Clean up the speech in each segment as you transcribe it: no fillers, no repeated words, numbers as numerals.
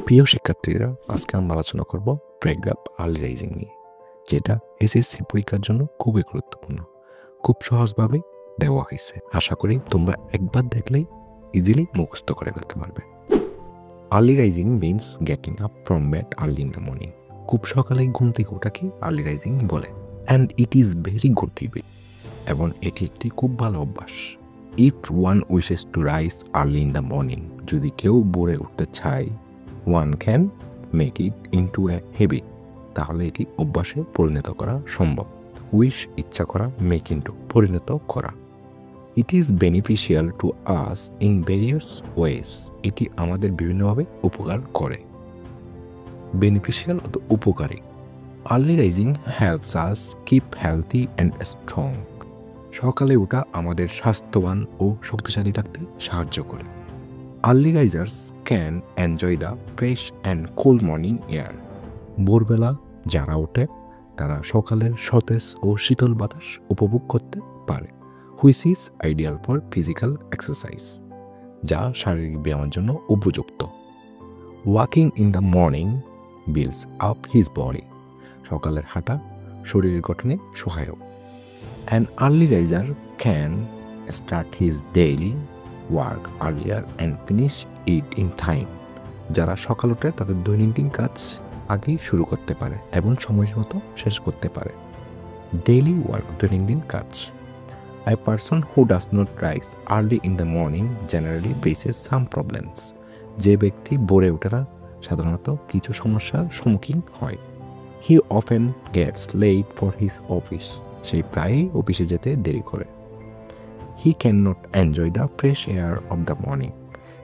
প্রিয় শিক্ষার্থীরা, আজকে আমরা আলোচনা করব প্রেগ্রাপ আর্লি রাইজিং নিয়ে, যেটা এসএসসি পরীক্ষার জন্য খুবই গুরুত্বপূর্ণ। খুব সহজভাবে দেওয়া হয়েছে। আশা করি তোমরা একবার দেখলেই ইজিলি মুখস্থ করে ফেলতে পারবে। Early rising means getting up from bed early in the morning. খুব সকালে ঘুম থেকে ওঠাকে আর্লি রাইজিং বলে। And it is very good habit, এবং এটি একটি খুব ভালো অভ্যাস। If one wishes to rise early in the morning, যদি কেউ ভোরে উঠতে চায়, one can make it into a habit, তাহলে এটি অভ্যাসে পরিণত করা সম্ভব। উইশ ইচ্ছা করা, মেক ইনটু পরিণত করা। It is beneficial to us in various ways, এটি আমাদের বিভিন্নভাবে উপকার করে। বেনিফিশিয়াল অত উপকারী। Early rising helps us keep healthy and strong. সকালে ওঠা আমাদের স্বাস্থ্যবান ও শক্তিশালী থাকতে সাহায্য করে। Early risers can enjoy the fresh and cool morning air. ভোরবেলা যারা ওঠে তারা সকালের সতেজ ও শীতল বাতাস উপভোগ করতে পারে, which is ideal for physical exercise, যা শারীরিক ব্যায়ামের জন্য উপযুক্ত। Walking in the morning builds up his body. সকালের হাঁটা শরীরের গঠনে সহায়ক। An early riser can start his daily work earlier and finish it in time. যারা সকাল উঠে তাদের দৈনন্দিন কাজ আগেই শুরু করতে পারে এবং সময় মতো শেষ করতে পারে। ডেইলি ওয়ার্ক, দৈনন্দিন কাজ। A person who does not rise early in the morning generally faces some problems. যে ব্যক্তি ভোরে ওঠে না সাধারণত কিছু সমস্যার সম্মুখীন হয়। He often gets late for his office. সে প্রায়ই অফিসে যেতে দেরি করে। He can not enjoy the fresh air of the morning.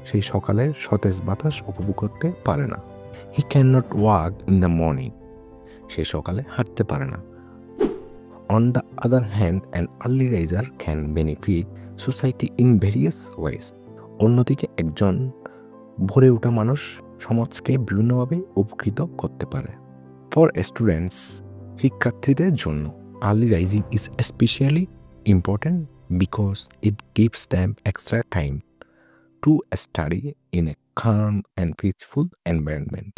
সেই সকালের সতেজ বাতাস উপভোগ করতে পারে না। He can not walk in the morning. সে সকালে হাঁটতে পারে না। On the other hand an early riser can benefit society in various ways. অন্যদিকে একজন ভোরে ওঠা মানুষ সমাজকে বিভিন্নভাবে উপকৃত করতে পারে। ফর স্টুডেন্টস, শিক্ষার্থীদের জন্য early rising is specially important because it gives them extra time to study in a calm and peaceful environment.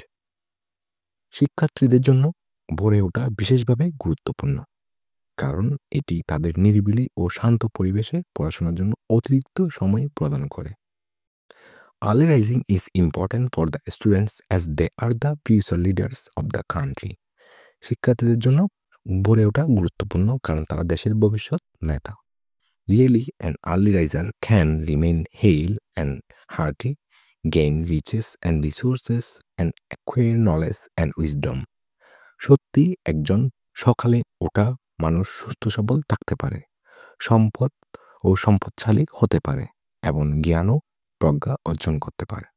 শিক্ষার্থীদের জন্য ভোরে ওঠা বিশেষভাবে গুরুত্বপূর্ণ, কারণ এটি তাদের নিরিবিলি ও শান্ত পরিবেশে পড়াশোনার জন্য অতিরিক্ত সময় প্রদান করে। Early rising is important for the students as they are the future leaders of the country. শিক্ষার্থীদের জন্য ভোরে ওঠা গুরুত্বপূর্ণ কারণ তারা দেশের ভবিষ্যৎ নেতা। Really, an early riser can remain hale and hearty, gain riches and resources, and acquire knowledge and wisdom. সত্যি একজন সকালে ওঠা মানুষ সুস্থ সবল থাকতে পারে, সম্পদ ও সম্পদশালী হতে পারে এবং জ্ঞান ও প্রজ্ঞা অর্জন করতে পারে।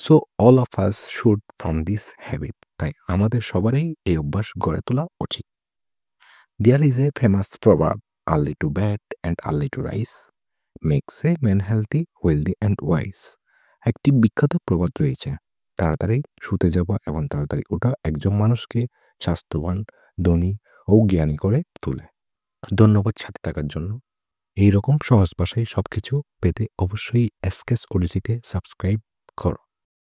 So all of us should from this habit. তাই আমাদের সবারই এই অভ্যাস গড়ে তোলা উচিত। দেয়ার ইজ এ ফেমাস প্রভাব, early to bed and early to rise makes a man healthy, wealthy and wise. একটি বিখ্যাত প্রবাদ রয়েছে, তাড়াতাড়ি শুতে যাওয়া এবং তাড়াতাড়ি ওঠা একজন মানুষকে স্বাস্থ্যবান, ধনী ও জ্ঞানী করে তোলে। ধন্যবাদ সাথে থাকার জন্য। এইরকম সহজ ভাষায় সবকিছু পেতে অবশ্যই এসকেস ওডিসিতে সাবস্ক্রাইব করো।